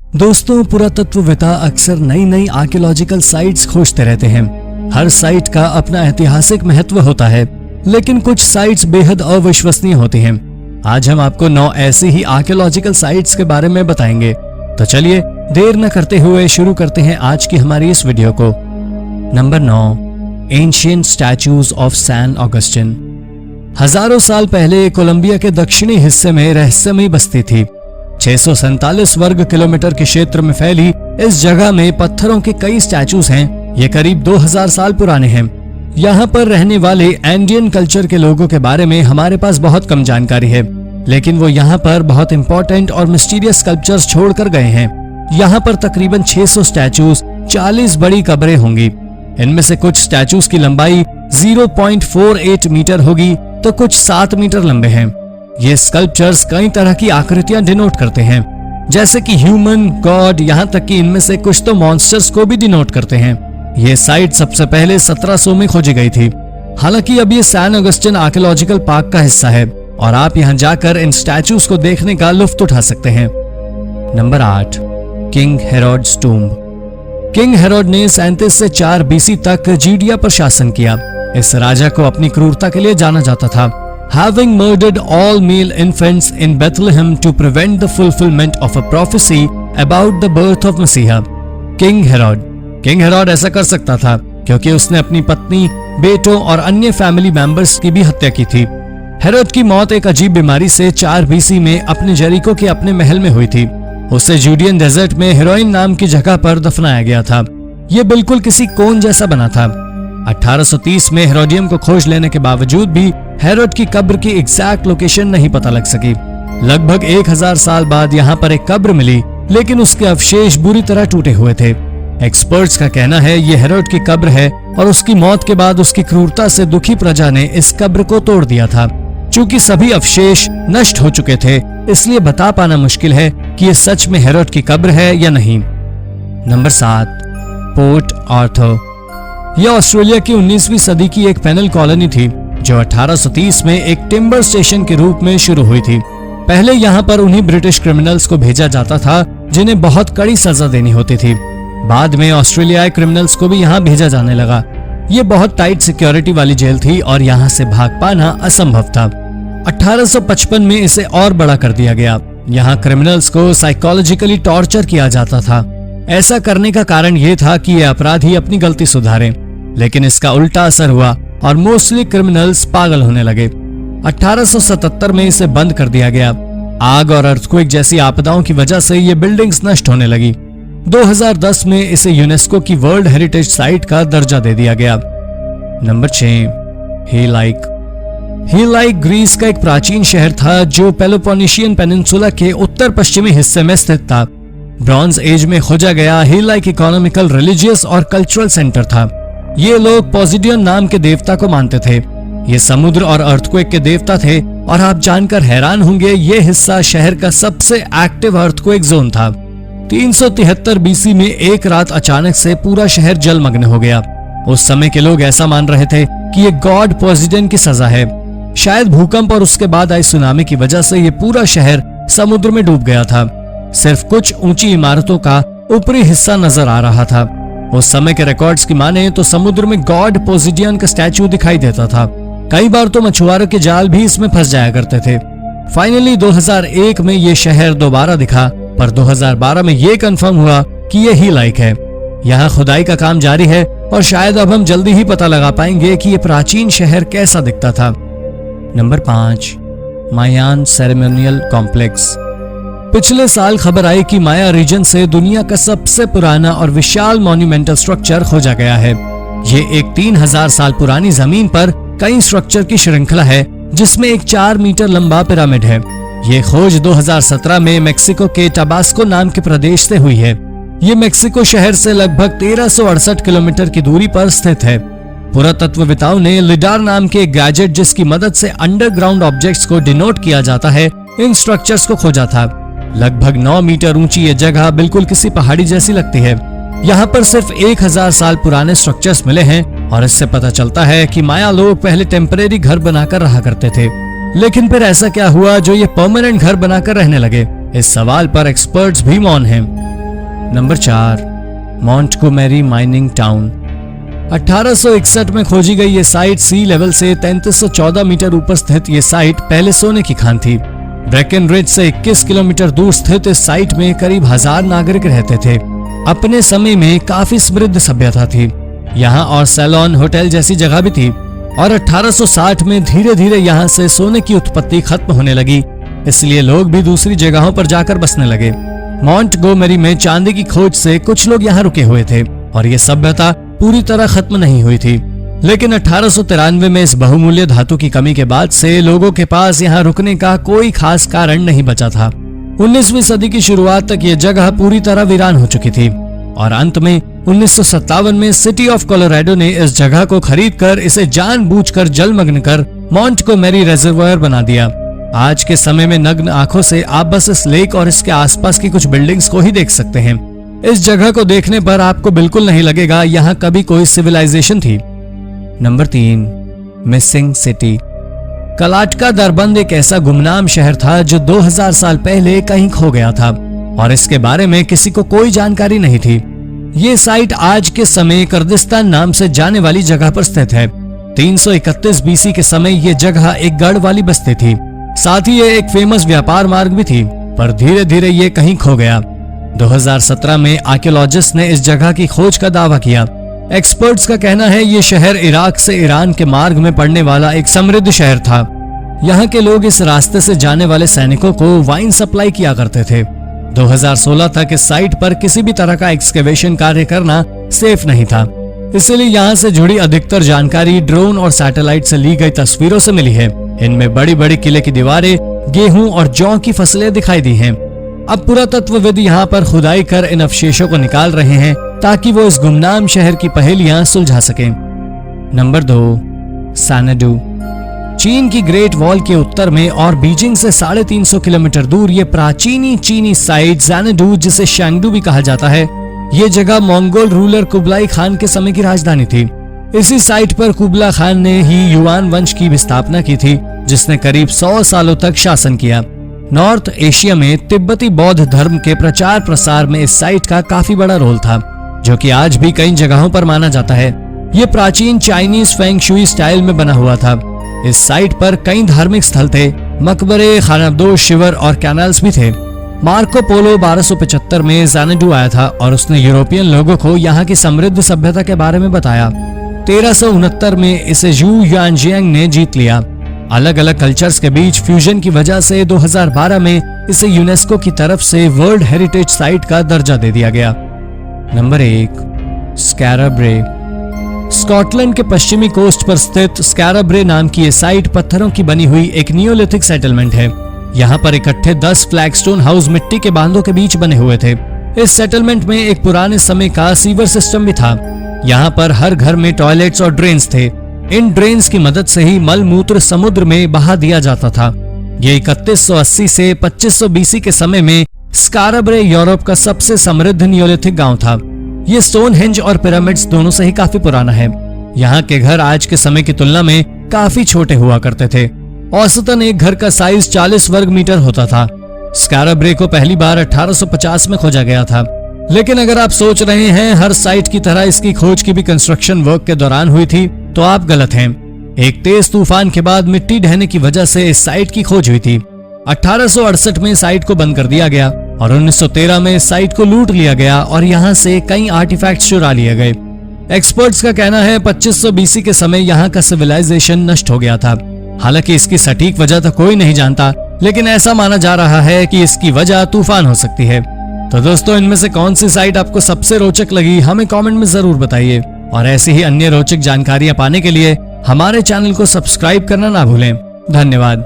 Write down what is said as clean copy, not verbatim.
दोस्तों, पुरातत्वविदा अक्सर नई नई आर्कियोलॉजिकल साइट्स खोजते रहते हैं। हर साइट का अपना ऐतिहासिक महत्व होता है, लेकिन कुछ साइट्स बेहद अविश्वसनीय होती हैं। आज हम आपको 9 ऐसी ही आर्कियोलॉजिकल साइट्स के बारे में बताएंगे। तो चलिए देर न करते हुए शुरू करते हैं आज की हमारी इस वीडियो को। Number 9, ancient statues of San Agustin. हजारों साल पहले कोलंबिया के दक्षिणी हिस्से में रहस्यमयी बस्ती थी। 647 वर्ग किलोमीटर के क्षेत्र में फैली इस जगह में पत्थरों के कई स्टैचूज हैं। ये करीब 2000 साल पुराने हैं। यहाँ पर रहने वाले एंडियन कल्चर के लोगों के बारे में हमारे पास बहुत कम जानकारी है, लेकिन वो यहाँ पर बहुत इंपॉर्टेंट और मिस्टीरियस स्कल्पचर्स छोड़कर गए हैं। यहाँ पर तकरीबन 600 स्टैचूज, 40 बड़ी कब्रें होंगी। इनमें से कुछ स्टैचूज की लंबाई 0.48 मीटर होगी तो कुछ 7 मीटर लंबे हैं। ये स्कल्पचर्स कई तरह की आकृतियां डिनोट करते हैं, जैसे कि ह्यूमन, गॉड, यहाँ तक कि इनमें से कुछ तो मॉन्स्टर्स को भी डिनोट करते हैं। ये साइट सबसे पहले 1700 में खोजी गई थी। हालांकि अब ये सैन ऑगस्टिन आर्कियोलॉजिकल पार्क का हिस्सा है और आप यहाँ जाकर इन स्टैचूज को देखने का लुत्फ उठा सकते हैं। Number 8, King Herod's tomb. King Herod ने 37 से 4 BC तक जूडिया पर शासन किया। इस राजा को अपनी क्रूरता के लिए जाना जाता था। Having murdered all male infants in Bethlehem to prevent the fulfillment of a prophecy about the birth of Messiah. King Herod ऐसा कर सकता था क्योंकि उसने अपनी पत्नी, बेटों और अन्य फैमिली मेंबर्स की भी हत्या की थी। हेरोड की मौत एक अजीब बीमारी से 4 BC में अपने जेरिको के अपने महल में हुई थी। उसे जूडियन डेजर्ट में हेरोइन नाम की जगह पर दफनाया गया था। ये बिल्कुल किसी कोन जैसा बना था। 1830 में हेरोडियम को खोज लेने के बावजूद भी हेरोड की कब्र की एग्जैक्ट लोकेशन नहीं पता लग सकी। लगभग 1000 साल बाद यहाँ पर एक कब्र मिली, लेकिन उसके अवशेष बुरी तरह टूटे हुए थे। एक्सपर्ट्स का कहना है ये हेरोड की कब्र है और उसकी मौत के बाद उसकी क्रूरता से दुखी प्रजा ने इस कब्र को तोड़ दिया था। चूंकि सभी अवशेष नष्ट हो चुके थे, इसलिए बता पाना मुश्किल है कि ये सच में हेरोड की कब्र है या नहीं। Number 7, port Arthur. यह ऑस्ट्रेलिया की 19वीं सदी की एक पेनल कॉलोनी थी जो 1830 में एक टिम्बर स्टेशन के रूप में शुरू हुई थी। पहले यहाँ पर उन्हीं ब्रिटिश क्रिमिनल्स को भेजा जाता था जिन्हें बहुत कड़ी सजा देनी होती थी। बाद में ऑस्ट्रेलियाई क्रिमिनल्स को भी यहाँ भेजा जाने लगा। ये बहुत टाइट सिक्योरिटी वाली जेल थी और यहाँ से भाग पाना असंभव था। 1855 में इसे और बड़ा कर दिया गया। यहाँ क्रिमिनल्स को साइकोलॉजिकली टॉर्चर किया जाता था। ऐसा करने का कारण ये था कि ये अपराधी अपनी गलती सुधारें, लेकिन इसका उल्टा असर हुआ और मोस्टली क्रिमिनल्स पागल होने लगे। 1877 में इसे बंद कर दिया गया। आग और अर्थक्वेक जैसी आपदाओं की वजह से ये बिल्डिंग्स नष्ट होने लगी। 2010 में इसे यूनेस्को की वर्ल्ड हेरिटेज साइट का दर्जा दे दिया गया। नंबर 6, हीलाइक ग्रीस का एक प्राचीन शहर था जो पेलोपोनेशियन पेनिनसुला के उत्तर पश्चिमी हिस्से में स्थित था। ब्रॉन्ज एज में खोजा गया हीलाइक इकोनॉमिकल, रिलीजियस और कल्चरल सेंटर था। ये लोग पोसिडियन नाम के देवता को मानते थे। ये समुद्र और अर्थक्वेक के देवता थे और आप जानकर हैरान होंगे ये हिस्सा शहर का सबसे एक्टिव अर्थक्वेक जोन था। 373 BC में एक रात अचानक से पूरा शहर जलमग्न हो गया। उस समय के लोग ऐसा मान रहे थे कि ये गॉड पोसिडियन की सजा है। शायद भूकंप और उसके बाद आई सुनामी की वजह से ये पूरा शहर समुद्र में डूब गया था। सिर्फ कुछ ऊंची इमारतों का ऊपरी हिस्सा नजर आ रहा था। उस समय के रिकॉर्ड्स की माने तो समुद्र में गॉड पोसिडियन का स्टैचू दिखाई देता था। कई बार तो मछुआरों के जाल भी इसमें फंस जाया करते थे। फाइनली 2001 में ये शहर दोबारा दिखा, पर 2012 में ये कंफर्म हुआ कि ये हीलाइक है। यहाँ खुदाई का काम जारी है और शायद अब हम जल्दी ही पता लगा पाएंगे कि ये प्राचीन शहर कैसा दिखता था। नंबर 5, मायान सेरेमोनियल कॉम्प्लेक्स। पिछले साल खबर आई कि माया रीजन से दुनिया का सबसे पुराना और विशाल मॉन्यूमेंटल स्ट्रक्चर खोजा गया है। ये एक 3000 साल पुरानी जमीन पर कई स्ट्रक्चर की श्रृंखला है, जिसमें एक 4 मीटर लंबा पिरामिड है। ये खोज 2017 में मेक्सिको के टबास्को नाम के प्रदेश से हुई है। ये मेक्सिको शहर से लगभग 1368 किलोमीटर की दूरी पर स्थित है। पुरातत्वविदाओं ने लिडार नाम के एक गैजेट, जिसकी मदद से अंडरग्राउंड ऑब्जेक्ट्स को डिनोट किया जाता है, इन स्ट्रक्चर्स को खोजा था। लगभग 9 मीटर ऊंची ये जगह बिल्कुल किसी पहाड़ी जैसी लगती है। यहाँ पर सिर्फ 1000 साल पुराने स्ट्रक्चर्स मिले हैं और इससे पता चलता है कि माया लोग पहले टेम्परेरी घर बनाकर रहा करते थे। लेकिन फिर ऐसा क्या हुआ जो ये परमानेंट घर बनाकर रहने लगे? इस सवाल पर एक्सपर्ट्स भी मौन हैं। Number 4, Montgomery mining town. 1861 में खोजी गई ये साइट सी लेवल से 3314 मीटर ऊपर स्थित ये साइट पहले सोने की खान थी। ब्रेकनरिज से 21 किलोमीटर दूर स्थित इस साइट में करीब 1000 नागरिक रहते थे। अपने समय में काफी समृद्ध सभ्यता थी। यहाँ और सैलॉन, होटल जैसी जगह भी थी और 1860 में धीरे धीरे यहाँ से सोने की उत्पत्ति खत्म होने लगी, इसलिए लोग भी दूसरी जगहों पर जाकर बसने लगे। मॉन्टगोमेरी में चांदी की खोज से कुछ लोग यहाँ रुके हुए थे और ये सभ्यता पूरी तरह खत्म नहीं हुई थी। लेकिन 1893 में इस बहुमूल्य धातु की कमी के बाद से लोगों के पास यहाँ रुकने का कोई खास कारण नहीं बचा था। 19वीं सदी की शुरुआत तक ये जगह पूरी तरह वीरान हो चुकी थी और अंत में 1957 में सिटी ऑफ कोलोराडो ने इस जगह को खरीदकर इसे जानबूझकर जलमग्न कर मॉन्टगोमेरी रिजर्वायर बना दिया। आज के समय में नग्न आंखों से आप बस इस लेक और इसके आसपास की कुछ बिल्डिंग्स को ही देख सकते हैं। इस जगह को देखने पर आपको बिल्कुल नहीं लगेगा यहाँ कभी कोई सिविलाइजेशन थी। Number 3, missing city. कलाटका दरबंद एक ऐसा गुमनाम शहर था जो 2000 साल पहले कहीं खो गया था और इसके बारे में किसी को कोई जानकारी नहीं थी। ये साइट आज के समय कर्दिस्तान नाम से जाने वाली जगह पर स्थित है। 331 बीसी के समय ये जगह एक गढ़ वाली बस्ती थी, साथ ही ये एक फेमस व्यापार मार्ग भी थी, पर धीरे धीरे ये कहीं खो गया। 2017 में आर्कियोलॉजिस्ट ने इस जगह की खोज का दावा किया। एक्सपर्ट्स का कहना है ये शहर इराक से ईरान के मार्ग में पड़ने वाला एक समृद्ध शहर था। यहाँ के लोग इस रास्ते से जाने वाले सैनिकों को वाइन सप्लाई किया करते थे। 2016 तक इस साइट पर किसी भी तरह का एक्सकेवेशन कार्य करना सेफ नहीं था, इसलिए यहाँ से जुड़ी अधिकतर जानकारी ड्रोन और सैटेलाइट से ली गई तस्वीरों से मिली है। इनमें बड़ी बड़ी किले की दीवारें, गेहूं और जौ की फसलें दिखाई दी हैं। अब पुरातत्वविद यहाँ पर खुदाई कर इन अवशेषों को निकाल रहे हैं ताकि वो इस गुमनाम शहर की पहेलियां सुलझा सकें। नंबर 2, सैनाडू। चीन की ग्रेट वॉल के उत्तर में और बीजिंग से 350 किलोमीटर दूर ये प्राचीनी चीनी साइट ज़ैनाडू, जिसे शैंगडू भी कहा जाता है, ये जगह मंगोल रूलर कुबलाई खान के समय की राजधानी थी। इसी साइट पर कुबला खान ने ही युआन वंश की भी स्थापना की थी, जिसने करीब 100 सालों तक शासन किया। नॉर्थ एशिया में तिब्बती बौद्ध धर्म के प्रचार प्रसार में इस साइट का काफी बड़ा रोल था, जो कि आज भी कई जगहों पर माना जाता है। ये प्राचीन चाइनीज फेंग शुई स्टाइल में बना हुआ था। इस साइट पर कई धार्मिक स्थल थे, मकबरे, खानाबदोश, शिविर और कैनाल्स भी थे। मार्को पोलो 1275 में ज़ैनाडू आया था और उसने यूरोपियन लोगों को यहाँ की समृद्ध सभ्यता के बारे में बताया। 1369 में इसे जू यानजियांग ने जीत लिया। अलग अलग कल्चर्स के बीच फ्यूजन की वजह से 2012 में इसे यूनेस्को की तरफ से वर्ल्ड हेरिटेज साइट का दर्जा दे दिया गया। नंबर 1, स्कैराब्रे। स्कॉटलैंड के पश्चिमी कोस्ट पर स्थित स्कैराब्रे नाम की ये साइट पत्थरों की बनी हुई एक नियोलिथिक सेटलमेंट है। यहाँ पर इकट्ठे 10 फ्लैगस्टोन हाउस मिट्टी के बांधों के बीच बने हुए थे। इस सेटलमेंट में एक पुराने समय का सीवर सिस्टम भी था। यहाँ पर हर घर में टॉयलेट्स और ड्रेन्स थे। इन ड्रेन्स की मदद से ही मल मूत्र समुद्र में बहा दिया जाता था। ये 3180 से 2500 बीसी के समय में स्कैराब्रे यूरोप का सबसे समृद्ध नियोलिथिक गांव था। ये स्टोनहेंज और पिरामिड्स दोनों से ही काफी पुराना है। यहाँ के घर आज के समय की तुलना में काफी छोटे हुआ करते थे। औसतन एक घर का साइज 40 वर्ग मीटर होता था। स्कैराब्रे को पहली बार 1850 में खोजा गया था। लेकिन अगर आप सोच रहे हैं हर साइट की तरह इसकी खोज की भी कंस्ट्रक्शन वर्क के दौरान हुई थी, तो आप गलत हैं। एक तेज तूफान के बाद मिट्टी ढहने की वजह से इस साइट की खोज हुई थी। 1868 में साइट को बंद कर दिया गया और 1913 में साइट को लूट लिया गया और यहाँ से कई आर्टिफैक्ट्स चुरा लिए गए। एक्सपर्ट्स का कहना है 2500 बीसी के समय यहाँ का सिविलाइजेशन नष्ट हो गया था। हालांकि इसकी सटीक वजह तो कोई नहीं जानता, लेकिन ऐसा माना जा रहा है कि इसकी वजह तूफान हो सकती है। तो दोस्तों, इनमें से कौन सी साइट आपको सबसे रोचक लगी, हमें कमेंट में जरूर बताइए। और ऐसी ही अन्य रोचक जानकारियां पाने के लिए हमारे चैनल को सब्सक्राइब करना ना भूलें। धन्यवाद।